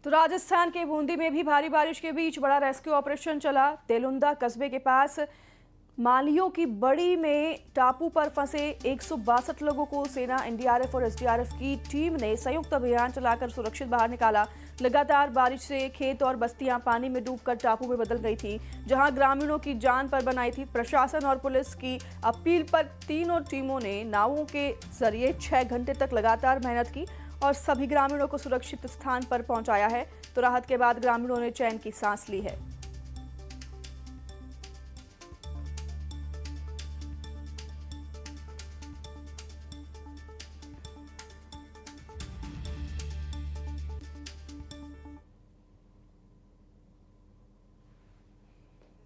तो राजस्थान के बूंदी में भी भारी बारिश के बीच बड़ा रेस्क्यू ऑपरेशन चला। तेलुंदा कस्बे के पास मालियों की बड़ी में टापू पर फंसे 162 लोगों को सेना, एनडीआरएफ और एसडीआरएफ की टीम ने संयुक्त अभियान चलाकर सुरक्षित बाहर निकाला। लगातार बारिश से खेत और बस्तियां पानी में डूबकर टापू में बदल गई थी, जहां ग्रामीणों की जान पर बनाई थी। प्रशासन और पुलिस की अपील पर तीनों टीमों ने नावों के जरिए 6 घंटे तक लगातार मेहनत की और सभी ग्रामीणों को सुरक्षित स्थान पर पहुंचाया है। तो राहत के बाद ग्रामीणों ने चैन की सांस ली है।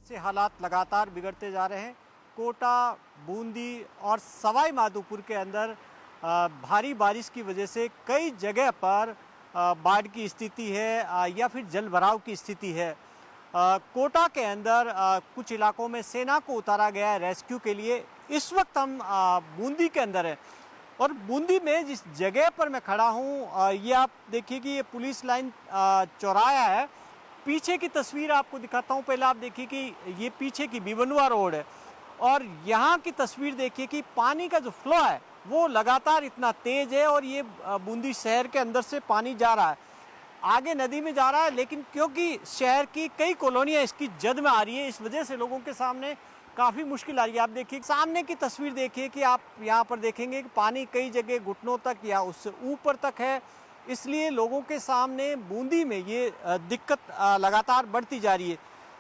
से हालात लगातार बिगड़ते जा रहे हैं। कोटा, बूंदी और सवाई माधोपुर के अंदर भारी बारिश की वजह से कई जगह पर बाढ़ की स्थिति है या फिर जल भराव की स्थिति है। कोटा के अंदर कुछ इलाकों में सेना को उतारा गया है रेस्क्यू के लिए। इस वक्त हम बूंदी के अंदर हैं और बूंदी में जिस जगह पर मैं खड़ा हूँ ये आप देखिए कि ये पुलिस लाइन चौराहा है। पीछे की तस्वीर आपको दिखाता हूँ। पहले आप देखिए कि ये पीछे की बिबनुआ रोड है और यहाँ की तस्वीर देखिए कि पानी का जो फ्लो है वो लगातार इतना तेज है और ये बूंदी शहर के अंदर से पानी जा रहा है, आगे नदी में जा रहा है, लेकिन क्योंकि शहर की कई कॉलोनियाँ इसकी जद में आ रही है, इस वजह से लोगों के सामने काफ़ी मुश्किल आ रही है। आप देखिए सामने की तस्वीर देखिए कि आप यहाँ पर देखेंगे कि पानी कई जगह घुटनों तक या उससे ऊपर तक है, इसलिए लोगों के सामने बूंदी में ये दिक्कत लगातार बढ़ती जा रही है।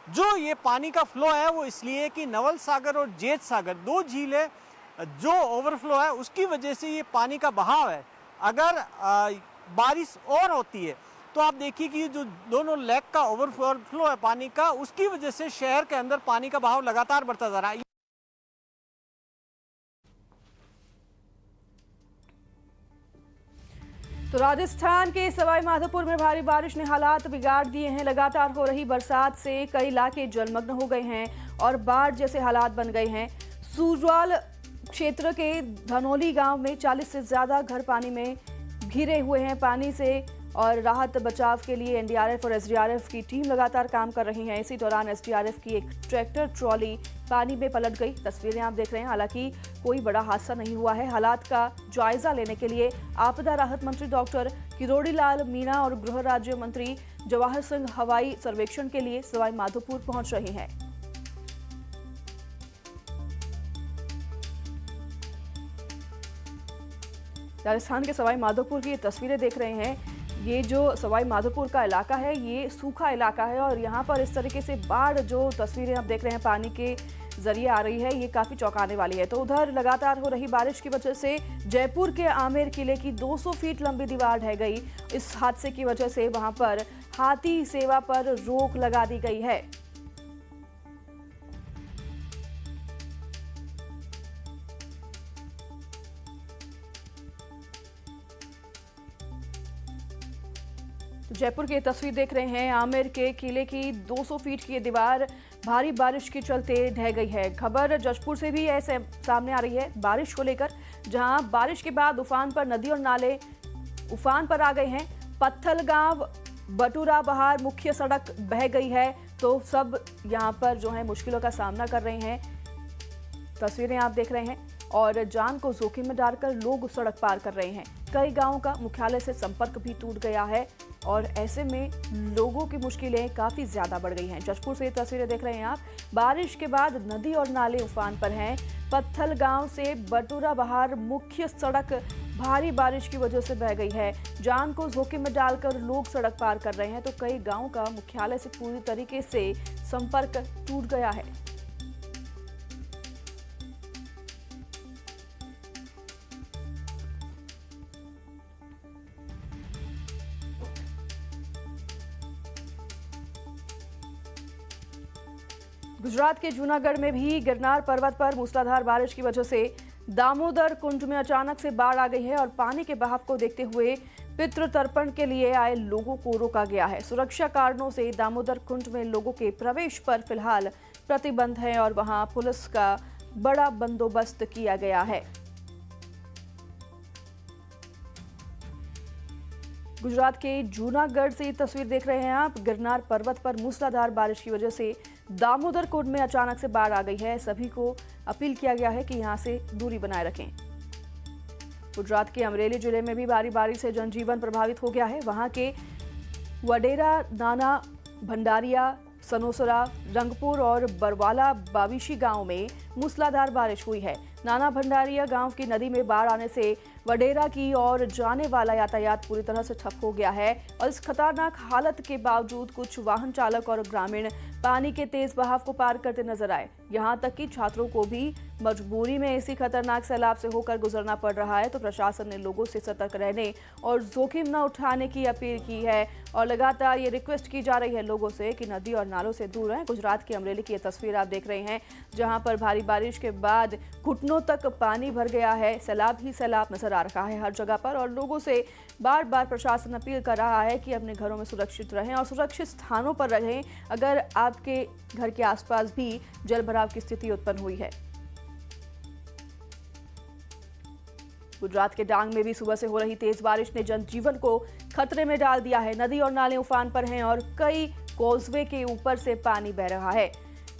जो ये पानी का फ्लो है वो इसलिए कि नवल सागर और जेठ सागर दो झीलें जो ओवरफ्लो है उसकी वजह से ये पानी का बहाव है। अगर बारिश और होती है तो आप देखिए कि जो दोनों लेक का ओवरफ्लो है पानी का, उसकी वजह से शहर के अंदर पानी का बहाव लगातार बढ़ता जा रहा है। तो राजस्थान के सवाई माधोपुर में भारी बारिश ने हालात बिगाड़ दिए हैं। लगातार हो रही बरसात से कई इलाके जलमग्न हो गए हैं और बाढ़ जैसे हालात बन गए हैं। सूरजवाल क्षेत्र के धनौली गांव में 40 से ज्यादा घर पानी में घिरे हुए हैं पानी से और राहत बचाव के लिए एनडीआरएफ और एसडीआरएफ की टीम लगातार काम कर रही है। इसी दौरान एसडीआरएफ की एक ट्रैक्टर ट्रॉली पानी में पलट गई। तस्वीरें आप देख रहे हैं। हालांकि कोई बड़ा हादसा नहीं हुआ है। हालात का जायजा लेने के लिए आपदा राहत मंत्री डॉक्टर किरोड़ी लाल मीणा और गृह राज्य मंत्री जवाहर सिंह हवाई सर्वेक्षण के लिए सवाई माधोपुर पहुंच रहे हैं। राजस्थान के सवाई माधोपुर की तस्वीरें देख रहे हैं। ये जो सवाई माधोपुर का इलाका है ये सूखा इलाका है और यहाँ पर इस तरीके से बाढ़ जो तस्वीरें आप देख रहे हैं पानी के जरिए आ रही है ये काफी चौंकाने वाली है। तो उधर लगातार हो रही बारिश की वजह से जयपुर के आमेर किले की 200 फीट लंबी दीवार ढह गई। इस हादसे की वजह से वहां पर हाथी सेवा पर रोक लगा दी गई है। तो जयपुर की तस्वीर देख रहे हैं। आमेर के किले की 200 फीट की दीवार भारी बारिश के चलते ढह गई है। खबर जशपुर से भी ऐसे सामने आ रही है बारिश को लेकर, जहां बारिश के बाद उफान पर नदी और नाले उफान पर आ गए हैं। पत्थल गांव बटूरा बहार मुख्य सड़क बह गई है तो सब यहां पर जो है मुश्किलों का सामना कर रहे हैं। तस्वीरें आप देख रहे हैं और जान को जोखिम में डालकर लोग सड़क पार कर रहे हैं। कई गांवों का मुख्यालय से संपर्क भी टूट गया है और ऐसे में लोगों की मुश्किलें काफी ज्यादा बढ़ गई हैं। जशपुर से तस्वीरें देख रहे हैं आप। बारिश के बाद नदी और नाले उफान पर हैं। पत्थल गांव से बटूरा बहार मुख्य सड़क भारी बारिश की वजह से बह गई है। जान को जोखिम में डालकर लोग सड़क पार कर रहे हैं तो कई गांवों का मुख्यालय से पूरी तरीके से संपर्क टूट गया है। गुजरात के जूनागढ़ में भी गिरनार पर्वत पर मूसलाधार बारिश की वजह से दामोदर कुंड में अचानक से बाढ़ आ गई है और पानी के बहाव को देखते हुए पितृ तर्पण के लिए आए लोगों को रोका गया है। सुरक्षा कारणों से दामोदर कुंड में लोगों के प्रवेश पर फिलहाल प्रतिबंध है और वहां पुलिस का बड़ा बंदोबस्त किया गया है। गुजरात के जूनागढ़ से ये तस्वीर देख रहे हैं आप। गिरनार पर्वत पर मूसलाधार बारिश की वजह से दामोदर कुंड में अचानक से बाढ़ आ गई है। सभी को अपील किया गया है कि यहां से दूरी बनाए रखें। गुजरात के अमरेली जिले में भी भारी बारिश से जनजीवन प्रभावित हो गया है। वहां के वडेरा, नाना भंडारिया, सनोसरा, रंगपुर और बरवाला बाविशी गांव में मूसलाधार बारिश हुई है। नाना भंडारिया गांव की नदी में बाढ़ आने से वडेरा की ओर जाने वाला यातायात पूरी तरह से ठप हो गया है और इस खतरनाक हालत के बावजूद कुछ वाहन चालक और ग्रामीण पानी के तेज बहाव को पार करते नजर आए। यहां तक कि छात्रों को भी मजबूरी में इसी खतरनाक सैलाब से होकर गुजरना पड़ रहा है। तो प्रशासन ने लोगों से सतर्क रहने और जोखिम न उठाने की अपील की है और लगातार ये रिक्वेस्ट की जा रही है लोगों से कि नदी और नालों से दूर रहें। गुजरात की अमरेली की ये तस्वीर आप देख रहे हैं, जहां पर भारी बारिश के बाद घुटनों तक पानी भर गया है। सैलाब ही सैलाब नजर आ रहा है हर जगह पर और लोगों से बार बार प्रशासन अपील कर रहा है कि अपने घरों में सुरक्षित रहें और सुरक्षित स्थानों पर रहें अगर आपके घर के आसपास भी जलभराव की स्थिति उत्पन्न हुई है। गुजरात के डांग में भी सुबह से हो रही तेज बारिश ने जनजीवन को खतरे में डाल दिया है। नदी और नाले उफान पर हैं और कई कॉजवे के ऊपर से पानी बह रहा है।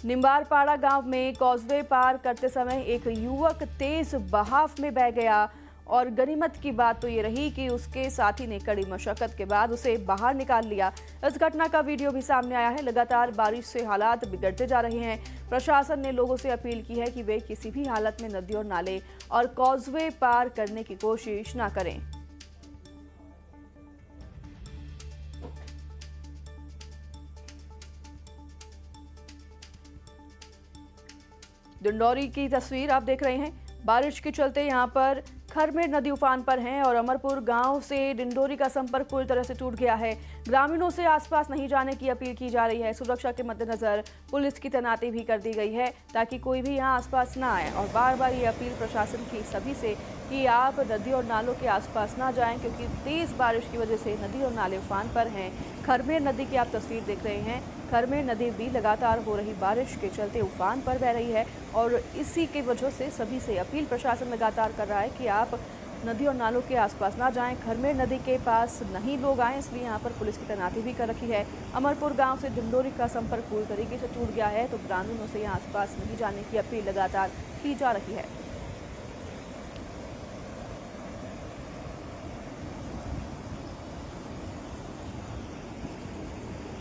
निम्बारपाड़ा गांव में कॉजवे पार करते समय एक युवक तेज बहाव में बह गया और गनीमत की बात तो ये रही कि उसके साथी ने कड़ी मशक्कत के बाद उसे बाहर निकाल लिया। इस घटना का वीडियो भी सामने आया है। लगातार बारिश से हालात बिगड़ते जा रहे हैं। प्रशासन ने लोगों से अपील की है कि वे किसी भी हालत में नदी और नाले और कॉजवे पार करने की कोशिश न करें। डिंडौरी की तस्वीर आप देख रहे हैं। बारिश के चलते यहां पर खरमेर नदी उफान पर है और अमरपुर गांव से डिंडोरी का संपर्क पूरी तरह से टूट गया है। ग्रामीणों से आसपास नहीं जाने की अपील की जा रही है। सुरक्षा के मद्देनजर पुलिस की तैनाती भी कर दी गई है ताकि कोई भी यहां आसपास ना आए और बार बार ये अपील प्रशासन की सभी से कि आप नदी और नालों के आसपास ना जाएं क्योंकि तेज बारिश की वजह से नदी और नाले उफान पर हैं। खरमेर नदी की आप तस्वीर देख रहे हैं। खरमेर नदी भी लगातार हो रही बारिश के चलते उफान पर बह रही है और इसी की वजह से सभी से अपील प्रशासन लगातार कर रहा है कि आप नदी और नालों के आसपास ना जाएं। खरमेर नदी के पास नहीं लोग आएं, इसलिए यहाँ पर पुलिस की तैनाती भी कर रखी है। अमरपुर गांव से डिंडोरी का संपर्क पूरी तरीके से टूट गया है तो ग्रामीणों से यहाँ आसपास नहीं जाने की अपील लगातार की जा रही है।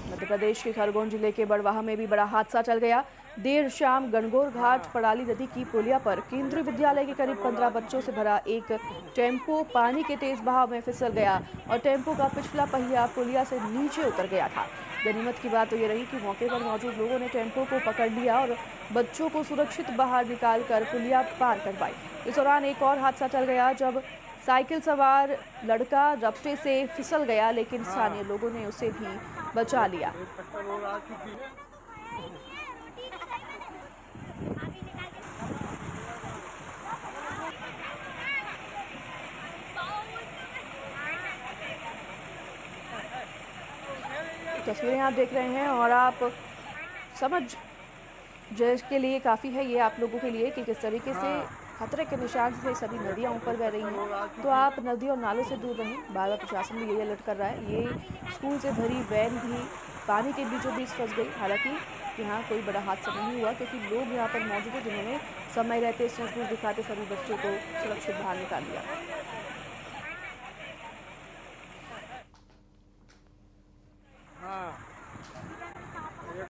मध्य प्रदेश के खरगोन जिले के बड़वाह में भी बड़ा हादसा टल गया। देर शाम गणगौर घाट पड़ाली नदी की पुलिया पर केंद्रीय विद्यालय के करीब 15 बच्चों से भरा एक टेम्पो पानी के तेज बहाव में फिसल गया और टेम्पो का पिछला पहिया पुलिया से नीचे उतर गया था। गनीमत की बात तो ये रही कि मौके पर मौजूद लोगों ने टेम्पो को pकड़ लिया और बच्चों को सुरक्षित बाहर निकालकर पुलिया पार करवाई। इस दौरान एक और हादसा टल गया जब साइकिल सवार लड़का रपटे से फिसल गया, लेकिन स्थानीय लोगों ने उसे भी बचा लिया। तस्वीरें आप देख रहे हैं और आप समझ के लिए काफ़ी है ये आप लोगों के लिए कि किस तरीके से खतरे के निशान से सभी नदियां ऊपर बह रही हैं। तो आप नदी और नालों से दूर रहें। बार बार प्रशासन भी यही अलर्ट कर रहा है। ये स्कूल से भरी वैन भी पानी के बीचों बीच फंस गई। हालांकि यहाँ कोई बड़ा हादसा नहीं हुआ क्योंकि लोग यहाँ पर मौजूद थे जिन्होंने समय रहते सूझबूझ दिखाते सभी बच्चों को सुरक्षित बाहर निकाल लिया।